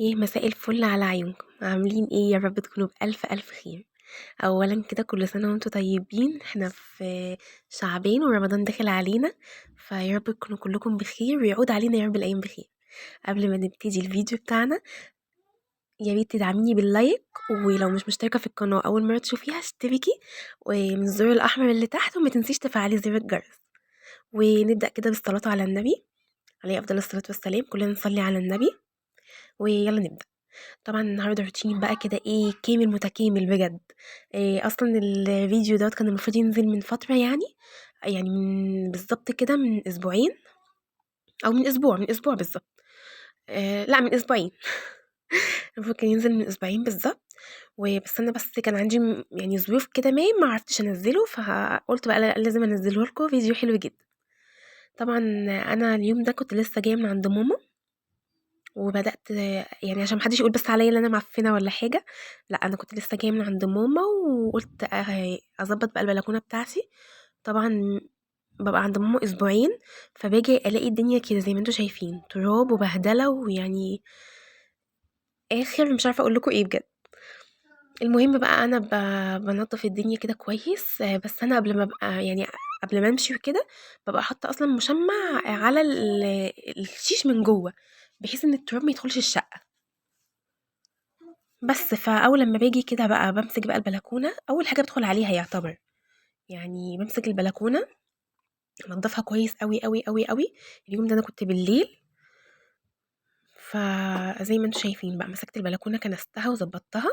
ايه مساء الفل على عيونكم، عاملين ايه؟ يا رب تكونوا بألف ألف خير. أولا كده كل سنة وانتم طيبين، احنا في شعبين ورمضان داخل علينا، فيا رب تكونوا كلكم بخير ويعود علينا يا رب الأيام بخير. قبل ما نبتدي الفيديو بتاعنا، يا ريت تدعميني باللايك، ولو مش مشتركة في القناة أول مرة تشوفيها اشتركي ومن الزر الأحمر اللي تحت، وما تنسيش تفعلي زر الجرس. ونبدأ كده بالصلاة على النبي عليه أفضل الصلاة والسلام. كلنا نصلي على النبي ويلا نبدأ. طبعا النهارده روتين بقى كده ايه كامل متكامل بجد. إيه اصلا الفيديو دوت كان المفروض ينزل من فتره، يعني من بالظبط كده من اسبوعين، او من اسبوع بالظبط. لا، من اسبوعين. المفروض كان ينزل من اسبوعين بالظبط. وبس انا كان عندي يعني ظروف كده ما عرفتش انزله، فقلت بقى لازم انزله لكم فيديو حلو جدا. طبعا انا اليوم ده كنت لسه جايه من عند ماما، وبدأت يعني عشان ما حدش يقول بس عليّا إن أنا معفنة والّا حاجة. لأ، أنا كنت لسه جاية من عند ماما وقُلت أضبّط بقى البلكونة بتاعتي. طبعًا بابقى عند ماما أسبوعين، فباجي ألاقي الدنيا كده زي ما أنتم شايفين، تراب وبهدلة، ويعني آخر مش عارفة أقول لكم إيه بجد. المهم بقى أنا بانضّف الدنيا كده كويس، بس أنا قبل ما أبقى يعني قبل ما أمشي وكده، بابقى حاطة أصلًا مشمّع على الشيش من جوّه، بحيث إن التراب ما يدخلش الشقة. بس فأول لمّا باجي كده بقى بامسك بقى البلكونة، أول حاجة بادخل عليها يعتبر، يعني بامسك البلكونة أنضّفها كويس أوي، أوي، أوي، أوي. اليوم ده أنا كنت بالليل، فزي ما أنتم شايفين بقى مسكت البلكونة كنستها وضبّطتها.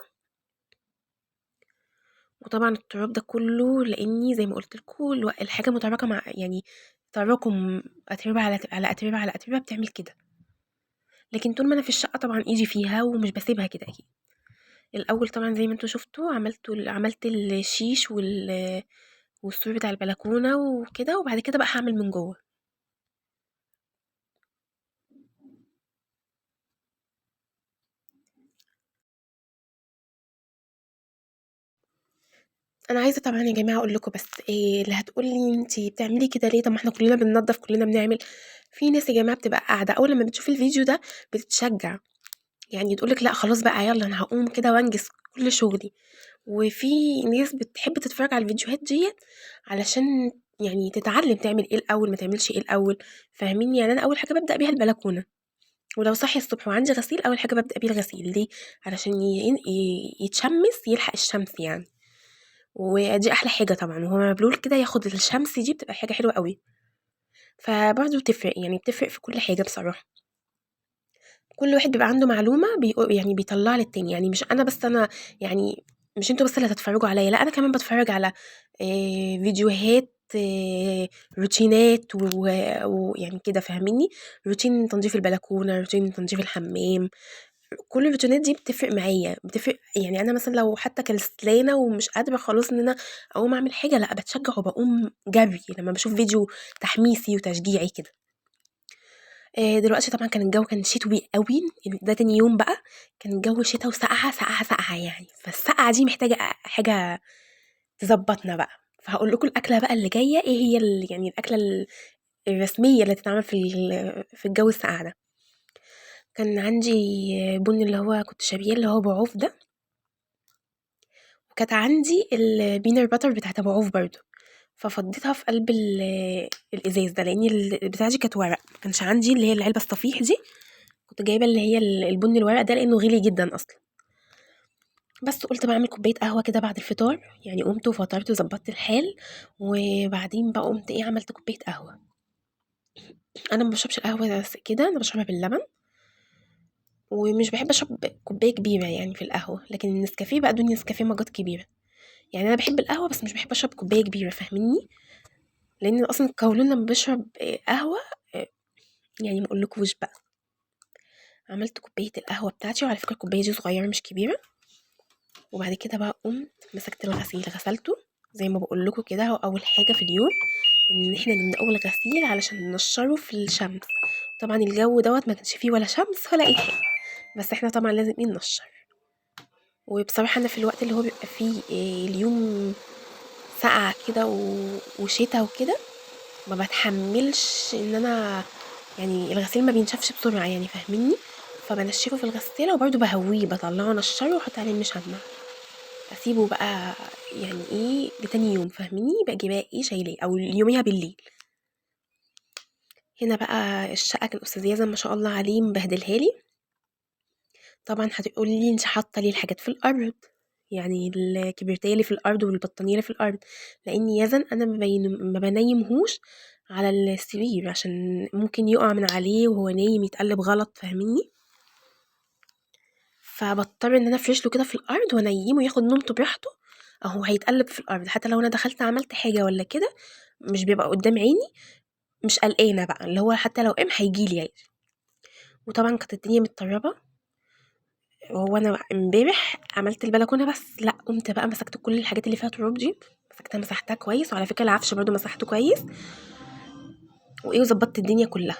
وطبعًا التراب ده كلّه لإني زي ما قُلت لكم الحاجة متراكمة، يعني تراكم أتربة على أتربة على أتربة بتعمل كده. لكن طول ما أنا في الشقة طبعًا إيدي فيها ومش باسيبها كده أكيد. الأول طبعًا زي ما أنتم شُفتوا عملت الشيش والسور بتاع البلكونة وكده، وبعد كده بقى هاعمل من جوّه. أنا عايزة طبعًا يا جماعة أقول لكم بس، اللي هتقول لي أنتِ بتعملي كده ليه؟ طب ما إحنا كلنا بننضّف، كلنا بنعمل. في ناس يا جماعة بتبقى قاعدة أول لمّا بتشوف الفيديو ده بتتشجّع، يعني تقول لِك لأ خلاص بقى يالّا أنا هاقوم كده وأنجز كل شغلي. وفي ناس بتحب تتفرّج على الفيديوهات ديّة علشان يعني تتعلّم تعمل إيه الأول، ما تعملش إيه الأول، فاهميني؟ يعني أنا أول حاجة بابدأ بيها البلكونة، ولو صاحية الصبح وعندي غسيل أول حاجة بابدأ بيه الغسيل، ليه؟ علشان يتشمّس يلحق الشمس يعني. ودي أحلى حاجة طبعًا، وهو مبلول كده ياخد الشمس دي بتبقى حاجة حلوة أوي. فبرضه بتفرق، يعني بتفرق في كل حاجة بصراحة. كل واحد بيبقى عنده معلومة يعني بيطلّعها للتاني، يعني مش أنا بس، يعني مش أنتم بس اللي هتتفرّجوا عليّا، لأ أنا كمان باتفرّج على فيديوهات، روتينات ويعني كده فاهمينّي؟ روتين تنضيف البلكونة، روتين تنضيف الحمام. كل الروتينات دي بتفرق معايا، يعني أنا مثلًا لو حتى كسلانة ومش قادرة خلاص إن أنا أقوم أعمل حاجة، لأ باتشجع وباقوم جري لمّا باشوف فيديو تحميسي وتشجيعي كده. دلوقتي طبعًا كان الجو كان شتوي أوي، ده تاني يوم بقى، كان الجو شتا وساقعة، ساقعة، ساقعة يعني، فالسقعة دي محتاجة حاجة تضبّطنا بقى. فهاقول لكم الأكلة بقى اللي جاية إيه هي يعني الأكلة الرسمية اللي تتعمل في الجو الساقع ده. كان عندي بُن اللي هو كنت شارياه اللي هو أبو عوف ده، وكانت عندي الpeanut butter بتاعة أبو عوف برضه، ففضّيتها في قلب الإزاز ده، لإن البتاعة دي كانت ورق، ما كانش عندي اللي هي العلبة الصفيح دي، كنت جايبة اللي هي البُني الورق ده لإنه غِلي جدًا أصلًا. بس قُلت بقى أعمل كوباية قهوة كده بعد الفطار، يعني قُمت وفطرت وضبّطت الحال، وبعدين بقى قُمت عملت كوباية قهوة. أنا ما باشربش القهوة كده، أنا باشربها باللبن، ومش باحب أشرب كوباية كبيرة يعني في القهوة، لكن النسكافيه بقى ادوني نسكافيه مجات كبيرة. يعني أنا باحب القهوة بس مش باحب أشرب كوباية كبيرة، فاهمينّي؟ لإن أصلًا القولون لمّا باشرب قهوة، آآ يعني ما أقولكوش بقى. عملت كوباية القهوة بتاعتي، وعلى فكرة الكوباية دي صغيرة مش كبيرة. وبعد كده بقى قُمت مسكت الغسيل غسلته زي ما باقول لكم كده، هو أول حاجة في اليوم إن إحنا نبدأه بالغسيل علشان ننشّره في الشمس. طبعًا الجو دوّة ما كانش فيه ولا شمس ولا أي حاجة، بس إحنا طبعًا لازم ننشّر. وبصراحة أنا في الوقت اللي هو بيبقى فيه اليوم ساقعة كده وشتا وكده، ما باتحمّلش إن أنا يعني الغسيل ما بينشفش بسرعة يعني فاهمينّي؟ فبنشفه في الغسالة وبرده بهويه بطلعه نشره واحط عليه مشمع اسيبه بقى يعني ايه لتاني يوم فاهميني باجي بقى ايه شايلاه او يوميها بالليل. هنا بقى الشقة كان أستاذ يزن ما شاء الله عليه مبهدلها لي. طبعا هتقولي لي انت حاطه ليه الحاجات في الارض، يعني الكبريتيه اللي في الارض والبطانيه اللي في الارض، لان يزن انا ما بنيمهوش على السرير عشان ممكن يقع من عليه وهو نايم يتقلب غلط فاهميني، فبضطر ان انا افرش له كده في الارض وانيمه ياخد نومته براحته، اهو هيتقلب في الارض حتى لو انا دخلت عملت حاجه ولا كده مش بيبقى قدام عيني، مش قلقانه بقى اللي هو حتى لو قام هيجيلي عادي. وطبعا كانت الدنيا متطربه، وهو انا امبارح عملت البلكونه بس لا قمت بقى مسكت كل الحاجات اللي فيها تراب دي مسكتها مسحتها كويس، وعلى فكره العفش برضو مسحته كويس وايه وظبطت الدنيا كلها،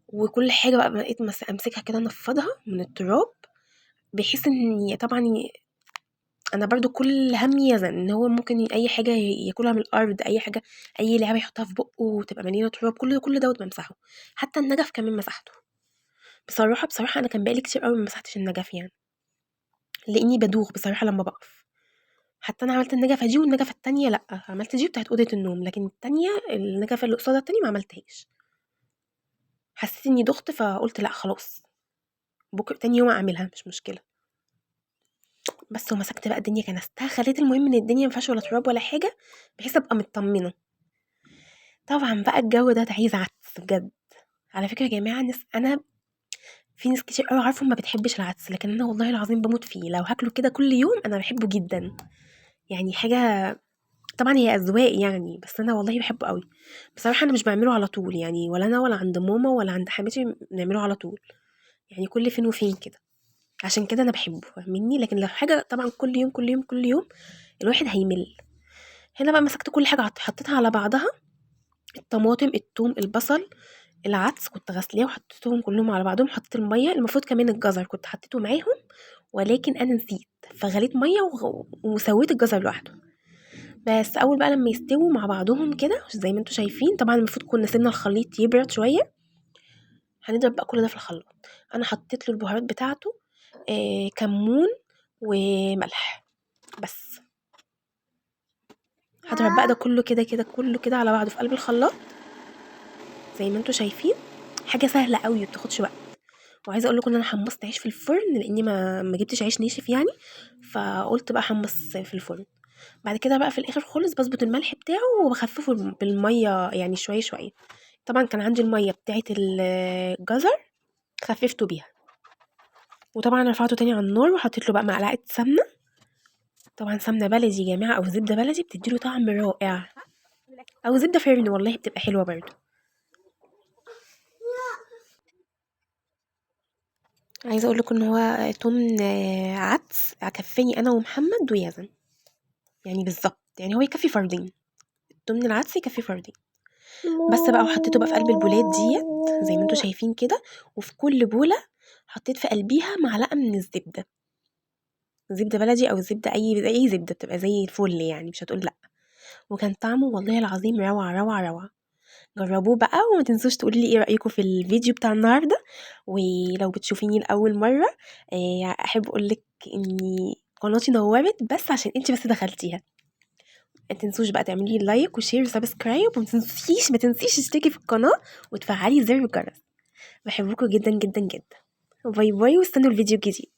وكل حاجه بقى بقيت امسكها كده انفضها من التراب بحيث ان طبعا انا برضو كل همي يزن ان هو ممكن اي حاجه ياكلها من الارض، اي حاجه اي لعبه يحطها في بقه وتبقى مليانه تراب كل دوت بمسحه، حتى النجف كمان مسحته. بصراحه انا كان بقالي كتير قوي ما مسحتش النجف يعني، لاني بدوخ بصراحه لما بقف. حتى انا عملت النجفه دي والنجفه التانية لا عملت دي بتاعت اوضه النوم، لكن التانية النجفه اللي قصادها التانية ما عملتهاش، حسيت اني دخت فقلت لا خلاص بكره تاني يوم اعملها مش مشكله. بس ومسكت بقى الدنيا كنستها، خليت المهم ان الدنيا ما فيهاش ولا تراب ولا حاجه بحيث ابقى مطمنه. طبعا بقى الجو ده عايز عدس بجد. على فكره يا جماعه انا في ناس كتير قوي عارفه ما بتحبش العدس، لكن انا والله العظيم بموت فيه، لو هاكله كده كل يوم انا بحبه جدا، يعني حاجه طبعًا هي أذواق يعني، بس أنا والله باحبه أوي. بصراحة أنا مش باعمله على طول، يعني ولا أنا ولا عند ماما ولا عند حماتي بنعمله على طول، يعني كل فين وفين كده، عشان كده أنا باحبه فاهميني، لكن لو حاجة طبعًا كل يوم، كل يوم، كل يوم الواحد هيمل. هنا بقى مسكت كل حاجة حطيتها على بعضها، الطماطم، التوم، البصل، العدس كنت غاسلاه وحطيتهم كلهم على بعضهم، حطيت المَيّة، المفروض كمان الجزر كنت حطيته معاهم، ولكن أنا نسيت، فغليت مَيّة وسويت الجزر لوحده. بس أول بقى لمّا يستووا مع بعضهم كده زي ما أنتم شايفين، طبعًا المفروض كنا سِبنا الخليط يبرد شوية، هنضرب بقى كل ده في الخلاط. أنا حطيت له البهارات بتاعته كمون وملح بس. هاضرب بقى ده كله كله كده على بعضه في قلب الخلاط زي ما أنتم شايفين، حاجة سهلة أوي ما بتاخدش وقت. وعايزة أقول لكم إن أنا حمّصت عيش في الفرن لإني ما جبتش عيش ناشف يعني، فقُلت بقى أحمّص في الفرن. بعد كده بقى في الآخر خالص باضبط الملح بتاعه وباخففه بالمَيّة يعني شوية، شوية. طبعًا كان عندي المَيّة بتاعة الجزر خفّفته بيها، وطبعًا رفعته تاني على النار وحطيت له بقى معلقة سمنة، طبعًا سمنة بلدي يا جماعة أو زبدة بلدي بتدّي له طعم رائع، أو زبدة فِرن والله بتبقى حلوة برضه. عايزة أقول لكم إن هو تُمن عدس كفّاني أنا ومحمد ويزن، يعني بالضبط، يعني هو يكفّي فردين، تُمن العدس يكفّي فردين. بس بقى وحطيته بقى في قلب البولات ديّة زي ما أنتم شايفين كده، وفي كل بولة حطيت في قلبيها معلقة من الزبدة، زبدة بلدي أو زبدة أي زبدة بتبقى زي الفل يعني مش هتقول لأ، وكان طعمه والله العظيم روعة، روعة، روعة. جربوه بقى وما تنسوش تقولوا لي إيه رأيكم في الفيديو بتاع النهارده، ولو بتشوفيني لأول مرة أحب أقول لِك إني قناتي نوّرت بس عشان أنتِ بس دخلتيها. ما تنسوش بقى تعملي لي لايك وشير وسبسكرايب، وما تنسيش تشتركي في القناة وتفعلي زر الجرس. باحبكم جدًا، جدًا، جدًا. باي باي واستنوا الفيديو الجديد.